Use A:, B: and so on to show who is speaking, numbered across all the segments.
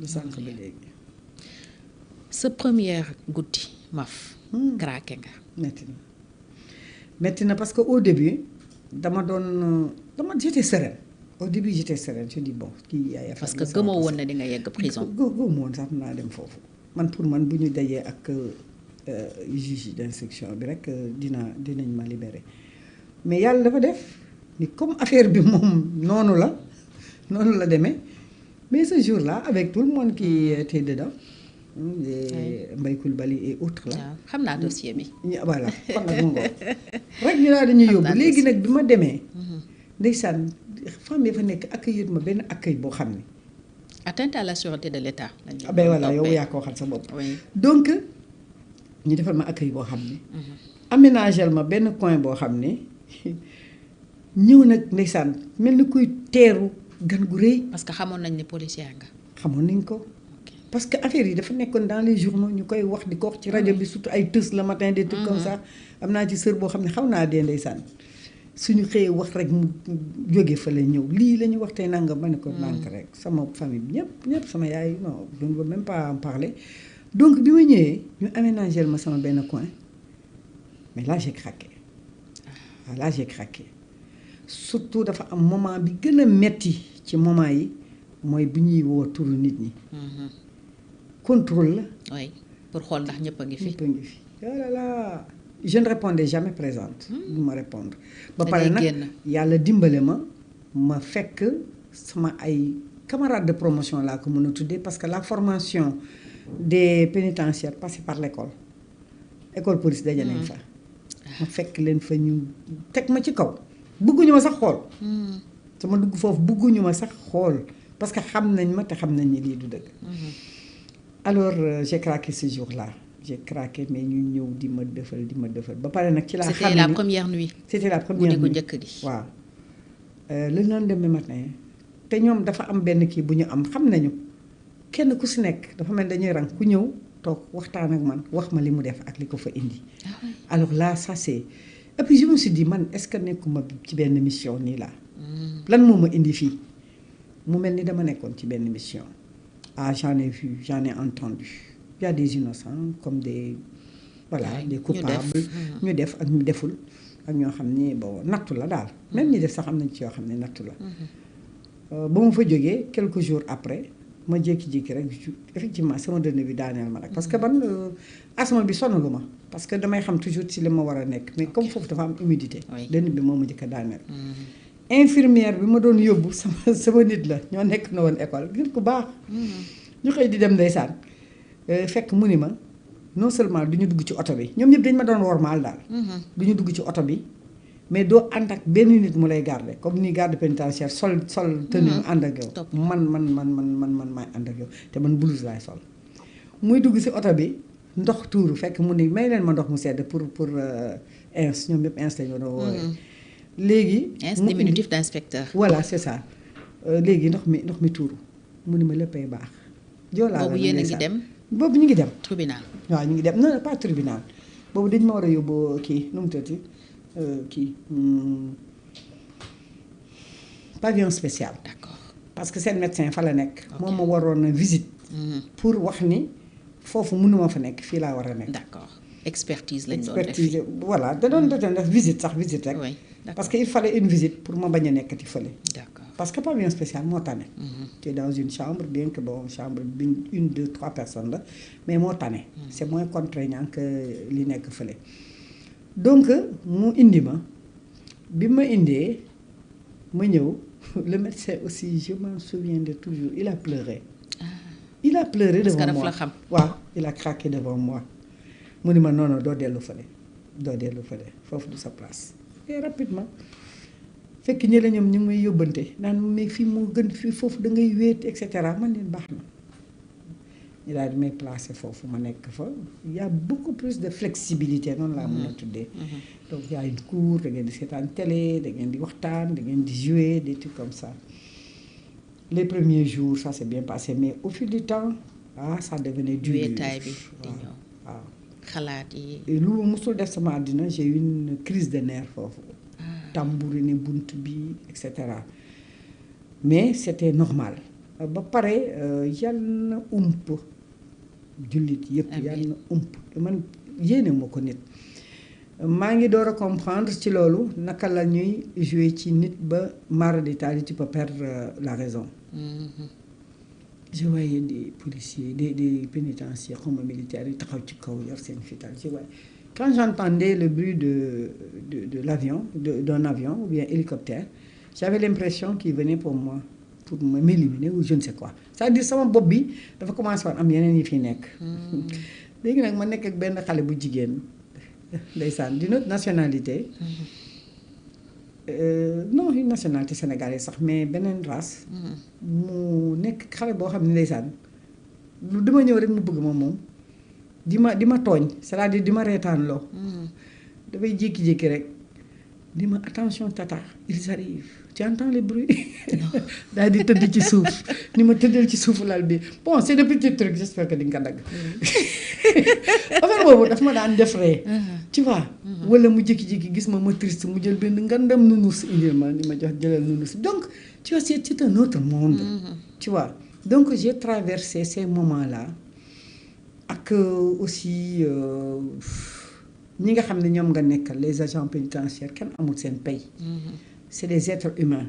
A: du sànq ba léegi.
B: sa première guddi maf. craqué nga.
A: metti na parce que au début j'étais sereine. Au début j'étais sereine je dis bon kii yaay.
B: parce que gëmoo woon na di nga yegg prison.
A: gëmoo woon sax naa dem foofu man pour man bu ñu dajee ak juge d'instruction bi rek dinañ ma libérer mais yàlla dafa def ni comme affaire bi moom noonu la demee mais ce jour-là avec tout le monde qui était dedans. Mbaye Coulibaly et autres là.
B: waaw xam naa dossier bi.
A: voilà kon nag mu ngoog rek ñu daal dañuy yóbbu léegi nag bi ma demee. ndeysaan femme yi fa nekk accueillir ma benn accueil boo xam ne.
B: atteinte à la sûreté de l'État.
A: ben voilà yow yaa ko waxal sa bopp. donc ñu defal ma accueil boo xam ne. aménagel ma benn coin boo xam ne ñëw nag ndeysaan mel ni kuy teeru gan gu rëy.
B: parce que xamoon nañ ne policier nga.
A: xamoon nañ ko. parce que affaire yi dafa nekkoon dans les journaux ñu koy wax di ko wax ci rajo bi surtout ay tës le matin des trucs comme ça am naa ci sœur boo xam ne xaw naa dee ndeysaan suñu xëyee wax rek mu jóge fa la ñëw lii la ñu wax tey nanga ma ne ko nànk rek sama famille bi ñëpp sama yaay non je ne veux même pas en parler donc bi ma ñëwee ñu aménagé ma sama benn coin mais là j'ai craqué là j'ai craqué surtout dafa am moment bi gën a metti ci moment yi mooy bi ñuy woo turu nit ñi contrôle la.
B: oui pour xool ndax ñëpp a ngi fi.
A: ñëpp a ngi fi oh là là je ne répondais jamais présente. du ma répondre. ba pare nag yàlla dimbale ma fekk sama ay camarades de promotion laa ko mën a tuddee parce que la formation des pénitentiaires passait par école police daje nañ fa. ma fekk leen fa ñu teg ma ci kaw. bëgguñu ma sax xool. sama dugg foofu bëgguñu ma sax xool parce que xam nañ ma te xam nañ ni lii du dëgg. alors j'ai craqué ce jour-là j'ai craqué mais ñu ñëw di ma defal ba pare nag ci laa xam
B: c'était la première nuit.
A: c'était la première nuit
B: guddi gu njëkk gi.
A: waaw le lendemain matin te ñoom dafa am benn kii bu ñu am xam nañu kenn ku si nekk dafa mel dañuy rang ku ñëw toog waxtaan ak man wax ma li mu def ak li ko fa indi. alors là ça c'est et puis je me suis dit man est-ce que nekkuma ci benn mission nii laa. lan moo ma indi fii mu mel ni dama nekkoon ci benn mission. Ah, j'en ai vu, j'en ai entendu. Il y a des innocents comme des des coupables. ñu def ak ñu deful ak ñoo xam ne bon nattu la daal. même ñi def sax am nañ ci yoo xam ne nattu la. ba ma fa jógee quelques jours après ma jékki-jékki rek effectivement sama dënn bi daaneel ma rek. parce que man asthme bi sonalu ma parce que damay xam toujours ci li ma war a nekk mais comme foofu dafa am humidité. dënn bi moo ma njëkk a daaneel. infirmière bi ma doon yóbbu sama nit la ñoo nekk na woon école nit ku baax. ñu xëy di dem ndeysaan fekk mu ni ma non seulement du ñu dugg ci oto bi ñoom ñëpp dañ ma doon wormaal daal. du ñu dugg ci oto bi mais doo ànd ak benn nit mu lay garder comme ni garde pénitentiaire sol tenue ànd ak yow. man maay ànd ak yow te man blouse laay sol. muy dugg ci oto bi ndox tuuru fekk mu ni may leen ma ndox mu sedd pour ins ñoom ñëpp ins lañu doon woowee. léegi
B: diminutif d'inspecteur.
A: voilà c'est ça léegi ndox mi tuuru mu ni ma léppay baax. joolaa
B: boobu yéen a ngi dem.
A: boobu ñu ngi dem.
B: tribunal.
A: waaw ñu ngi dem non pas tribunal boobu dañ ma war a yóbbu kii nu mu tëddee kii pavillon spécial.
B: d'accord
A: parce que seen médecin fa la nekk. moom ma waroon a visite. pour wax ni foofu mënuma fa nekk fii laa war a nekk.
B: d'accord expertise lañ doon def
A: expertise voilà da doon def visite rek.
B: oui
A: parce que il fallait une visite pour ma bañ a nekkati fële.
B: d'accord
A: parce que pavillon spécial moo tane. tu es dans une chambre bien que bon chambre bi 1 2 3 personnes la mais moo tane. c'est moins contraignant que li nekk fële. donc mu indi ma bi ma indee ma ñëw le médecin aussi je m'en souviens de toujours il a pleuré. il a pleuré devant moi parce que daf la xam.
B: waaw
A: il a craqué devant moi mu ni ma non doo dellu fële foofu du sa place. et rapidement fekk ñi la ñoom ñu ngi may yóbbante naan mais fii moo gën fii foofu da ngay wéet et cetera man leen baax na ñu daal di may placer foofu ma nekk fa il y a beaucoup plus de flexibilité noonu laa mën a tuddee. donc il y a une cour da ngeen di seetaan télé da ngeen di waxtaan da ngeen di jouer des trucs comme ça. les premiers jours ça s'est bien passé mais au fil du temps ça devenait dur.
B: wéetaay bi di ñëw
A: waaw.
B: xalaat yi.
A: lu musul def sama àddina j'ai eu une crise de nerfs foofu. tambouriner bunt bi et cetera mais c'était normal ba pare yal na ump jullit yëpp yal na ump man yéene ma ko nit maa ngi door a comprendre ci loolu naka la ñuy jouer ci nit ba mara d'Italie tu peux perdre la raison. Je voyais des policiers des pénitenciers comme militaires yi taxaw ci kaw yor seen fital je voyais quand j'entendais le bruit de l'avion d'un avion ou bien hélicoptère j'avais l'impression qu'il venait pour moi pour m'éliminer ou je ne sais quoi c'est-à-dire sama bopp bi dafa commencé woon am yeneen yi fi nekk léegi nag ma nekk ak benn xale bu jigéen ndeysaan d'une autre nationalité non une nationalité sénégalaise sax mais beneen race mu nekk xale boo xam ne ndeysaan lu dama ñëw rek mu bëgg ma moom di ma tooñ c'est-à-dire di ma reetaan loo dafay jékki-jékki rek di ma attention tata ils arrivent tu entends les bruits daal di tëdd ci suuf ni ma tëddal ci suufu lal bi bon c'est des petits trucs j'espère que di nga ko dagg affaire boobu daf ma daan def ree tu vois wala mu jékki-jékki gis ma triste mu jël benn ngandam nunus indil ma ni ma jox jëlal nunus donc tu vois c'est un autre monde tu vois donc j'ai traversé ces moments-là ak aussi ñi nga xam ne ñoom nga nekkal les agents pénitentiaires kenn amul seen pay c'est des êtres humains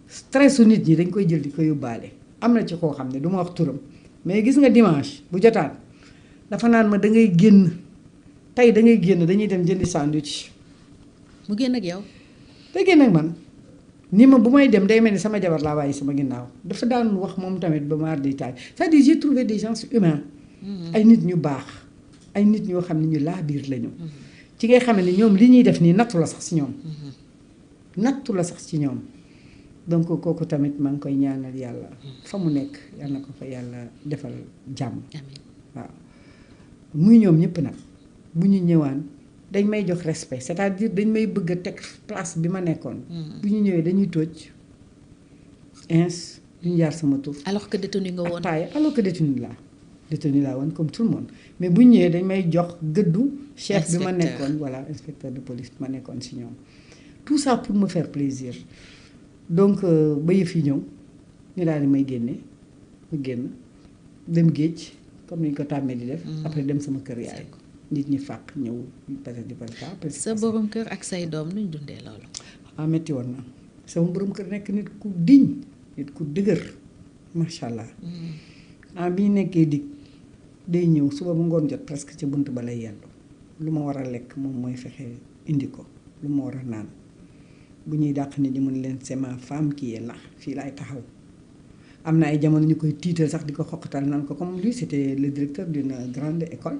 A: stress su nit ñi dañ koy jël di ko yóbbaale am na ci koo xam ne du ma wax turam mais gis nga dimanche bu jotaan dafa naan ma da ngay génn tey da ngay génn dañuy dem jëndi sandwich
B: mu génn ak yow
A: day génn ak man ni ma bu may dem day mel ni sama jabar laa bàyyi sama ginnaaw dafa daan wax moom tamit ba maar di taal c'est-à-dire j'ai trouvé des gens humains ay nit ñu baax ay nit ñoo xam ne ñu laa biir lañu ci ngay xam ne ñoom li ñuy def nii nattu la sax si ñoom nattu la sax ci ñoom donc kooku tamit maa ngi koy ñaanal yàlla fa mu nekk yal na ko fa yàlla defal jàmm waaw muy ñoom ñëpp nag bu ñu ñëwaan dañ may jox respect c'est-à-dire dañ may bëgg a teg place bi ma nekkoon bu ñu ñëwee dañuy tóoj ins duñu jaar sama tur
B: alors que détenu nga woon
A: taay alors que détenu laa woon comme tout le monde mais bu ñu ñëwee dañ may jox gëddu chef bi ma nekkoon voilà inspecteur de police bi ma nekkoon si ñoom tout ça pour me faire plaisir donc ba yëf yi ñëw ñu daal di may génne mu génn dem géej comme ni ñu ko tàmmee di def après dem sama kër yaay nit ñi fàq ñëw peut-être di pas
B: sa borom kër ak say doom nuñ dundee loolu
A: metti woon na sama borom kër nekk nit ku diñ nit ku dëgër macha allah bi ñu nekkee dig day ñëw suba bu ngoon jot presque ca bunt ba lay yendu lu ma war a lekk moom mooy fexe indi ko lu ma war a naan bu ñuy dàq nit ñi mun leen c'est ma femme qui est là fii laay taxaw am na ay jamono ñu koy tiital sax di ko xoqatal naan ko comme lui c'était le directeur d'une grande école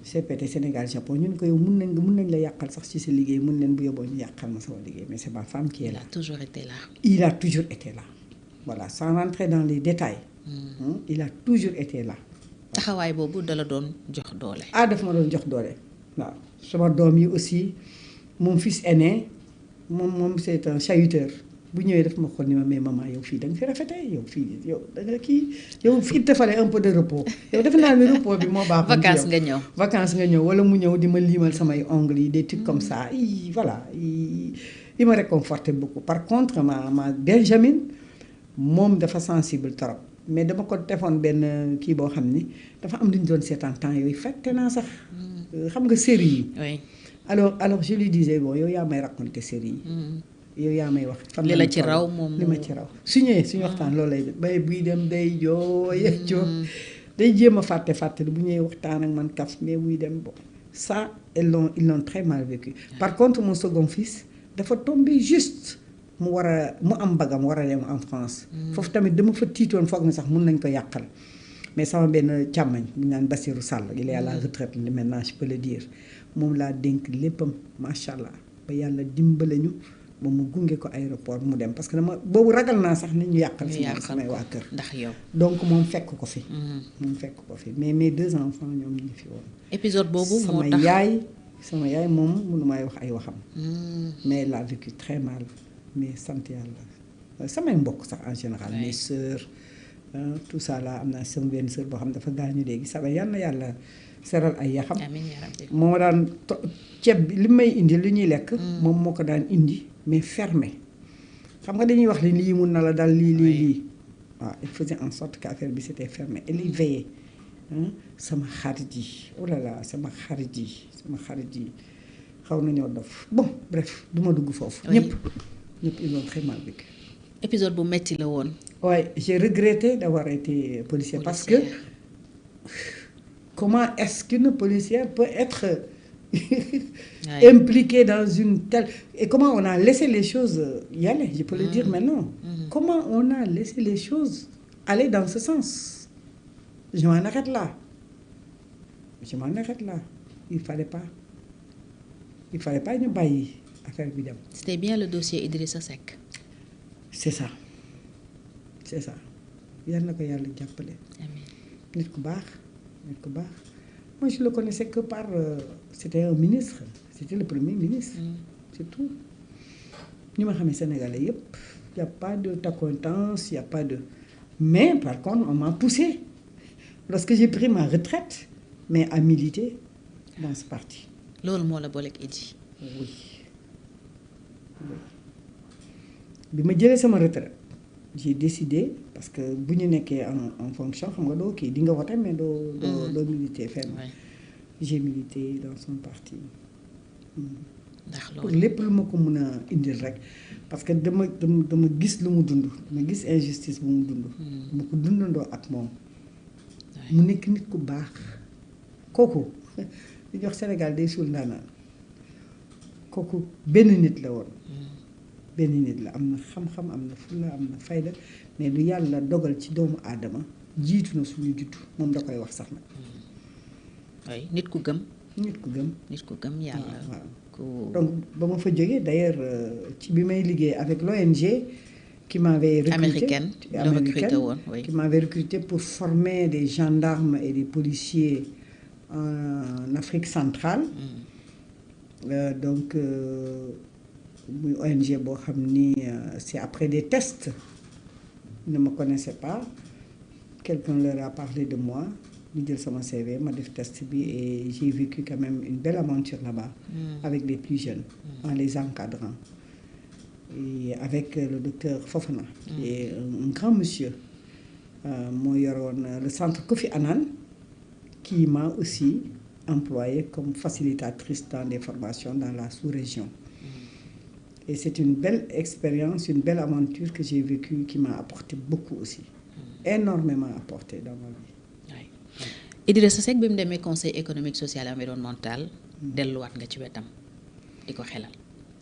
A: CPT Sénégal Japon ñu ne ko yow mun nañ la yàqal sax ci sa liggéey mun leen bu yóbboo ñu yàqal ma sama liggéey mais c'est ma femme qui est là. Il a toujours été là voilà sans rentrer dans les détails il a toujours été là.
B: taxawaay boobu dala doon jox doole.
A: daf ma doon jox doole waaw sama doom yi aussi mon fils aîné moom c'est un chahuteur bu ñëwee daf ma xool ni ma mais maman yow fii da nga fi rafetee yow fii yow da nga kii yow il te fallait un peu de repos yow defe naa ne repos bi moo baax. vacances nga ñëw wala mu ñëw di ma liimal samay ongles yi des trucs comme ça voilà il me réconfortait beaucoup par contre ma Benjamin moom dafa sensible trop mais dama ko defoon benn kii boo xam ni dafa am lu ñu doon seetaan temps yooyu fàtte naa sax xam nga série yi.
B: oui
A: alors je lui disais bon yow yaa may raconter série yi. yow yaa may wax.
B: li la ci raw moom
A: li ma ci raw su ñëwee suñu waxtaan loolu lay def bay buy dem day jooy day jéem a fàtte bu ñëwee waxtaan ak man kaf mais buy dem bon ça ils l'ont très mal vécu. Par contre mon second fils dafa tombé juste mu am bagam war a dem en France. foofu tamit dama fa tiitoon foog na sax mun nañ ko yàqal mais sama benn càmmañ bu ñu naan Bassirou Sall il est à la retraite maintenant je peux le dire moom laa dénk léppam macha allah ba yàlla dimbale ñu. ba mu gunge ko aéroport mu dem parce que boobu ragal naa sax nit ñu yàqal samay waa kër
B: ndax yow
A: donc moom fekk ko fi mais mes 2 enfants ñoom ñu ngi fi woon
B: épisode boobu moo tax
A: sama yaay moom mënu may wax ay waxam mais elle a vécu très mal mais sant yàlla samay mbokk sax en général mes sœurs tout ça là am naa sama benn sœur boo xam dafa gaañu léegi sama yàlla seral ay yaxam moo ma daan ceeb bi li may indi li ñuy lekk moom moo ko daan indi mais fermé xam nga dañuy wax li lii mun na la dal lii waaw il faisait en sorte que affaire bi c'était fermé et il veillait sama xarit yi oh là là sama xarit yi xaw nañoo dof bon bref du ma dugg foofu. ñëpp ils ont très mal vécu.
B: épisode bu metti la woon.
A: Ouais, j'ai regretté d'avoir été policière parce que comment est-ce qu'une policière peut être impliquée dans une telle... Et comment on a laissé les choses y aller, je peux le dire maintenant. Comment on a laissé les choses aller dans ce sens? Je m'en arrête là. Il fallait pas ñu bàyyi affaire bi dem.
B: C'était bien le dossier Idrissa Seck.
A: C'est ça yal na ko yàlla jàppale.
B: Amiin.
A: nit ku baax. Moi je le connaissais que par c'était un ministre, c'était le premier ministre. C'est tout. ñi ma xamee Sénégalais yëpp y a pas de accointance, y a pas de... Mais par contre on m'a poussé lorsque j'ai pris ma retraite mais à militer dans ce parti.
B: loolu moo la booleeg Idi.
A: Oui. bi ma jëlee sama retraite j'ai décidé parce que bu ñu nekkee en fonction xam nga doo kii di nga voter mais doo militer fenn. J'ai milité dans son parti.
B: ndax
A: pour
B: loolu
A: lépp lu ma ko mën a indil rek parce que dama gis lu mu dund dama gis injustice bu mu dund. dama ko dundandoo ak moom. mu nekk nit ku baax kooku di jox Sénégal day suul ndaanaan kooku benn nit la woon. benn nit la am na xam-xam am na fulla am na fayda mais lu yàlla dogal ci doomu aadama jiitu na suñu juddu moom da koy wax sax nag.
B: oui nit ku gëm.
A: nit ku gëm
B: yàlla.
A: waaw donc ba ma fa jógee d'ailleurs ci bi may liggéey avec l'ONG qui m'avait recruté qui m'avait recruté pour former des gendarmes et des policiers en Afrique centrale. Donc muy ONG boo xam ni c'est après des tests ils ne me connaissaient pas quelqu'un leur a parlé de moi ñu jël sama CV ma def test bi et j'ai vécu quand même une belle aventure là-bas avec les plus jeunes en les encadrant et avec le docteur Fofana qui est un grand monsieur moo yoroon le centre Kofi Annan qui m'a aussi employée comme facilitatrice dans des formations dans la sous-région. Et c'est une belle expérience, une belle aventure que j'ai vécue qui m'a apporté beaucoup aussi. Énormément apporté dans ma vie.
B: Oui. Idrissa Seck bi mu demee conseil économique social et environnemental delluwaat nga ci wetam di ko xelal.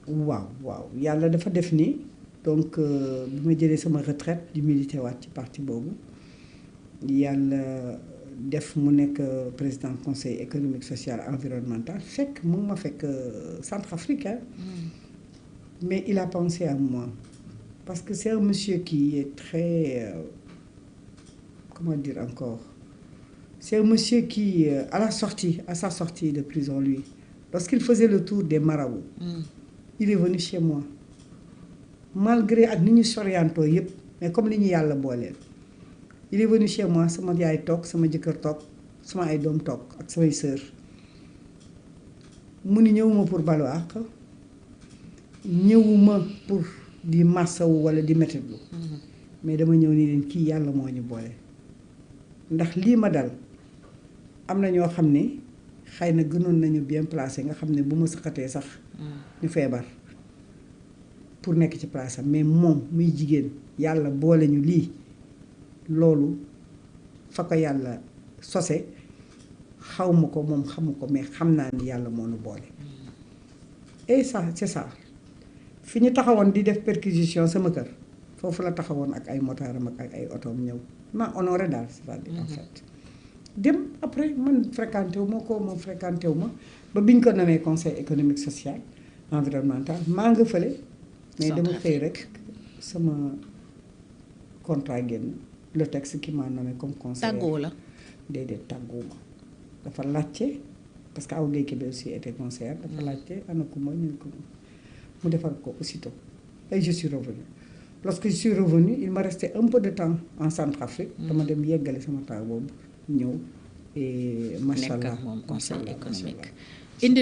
A: waaw yàlla dafa def ni donc bi ma jëlee sama retraite di militer waat ci parti boobu yàlla def mu nekk président conseil économique social et environnemental fekk mu ngi ma fekk Centrafrique. Mais il a pensé à moi parce que c'est un monsieur qui est très comment dire encore, c'est un monsieur qui à sa sortie de prison lui, lorsqu'il faisait le tour des marabouts, il est venu chez moi malgré ak ni ñu soriantoo yëpp mais comme li ñu yàlla booleel il est venu chez moi sama yaay toog sama jëkkër toog sama ay doom toog ak samay sœur mu ni ñëwuma pour balu àq ñëwuma pour di massawu wala di mettitlu mais dama ñëw ni leen kii yàlla moo ñu boole ndax lii ma dal am na ñoo xam ne xëy na gënoon nañu bien placé nga xam ne bu ma sëqatee sax ñu feebar pour nekk ci place am mais moom muy jigéen yàlla boole ñu lii loolu fa ko yàlla sose xaw ma ko moom xamu ko mais xam naa ni yàlla moo nu boole et ça c'est ça fi ñu taxawoon di def perquisition sama kër foofu la taxawoon ak ay motaaram ak ay otoom ñëw ma honoré daal c'est-à-dire en fait dem après man fréquenté wu ma ko moom fréquenté wu ma ba biñ ko nommé conseil économique social environnemental maa nga fële mais dama xëy rek sama contrat génn le texte qui m'a nommé comme conseiller
B: tàggoo la
A: déedéet tàgguwuma dafa laajte parce que Awa Gueye Kébé aussi était conseillère dafa laajte ana ko mooy ñu ko mu defal ko aussitôt et je suis revenue lorsque je suis revenue il me restait un peu de temps en Centrafrique dama dem yeggale sama temps boobu ñëw et machallah
B: nekk ak moom conseil économique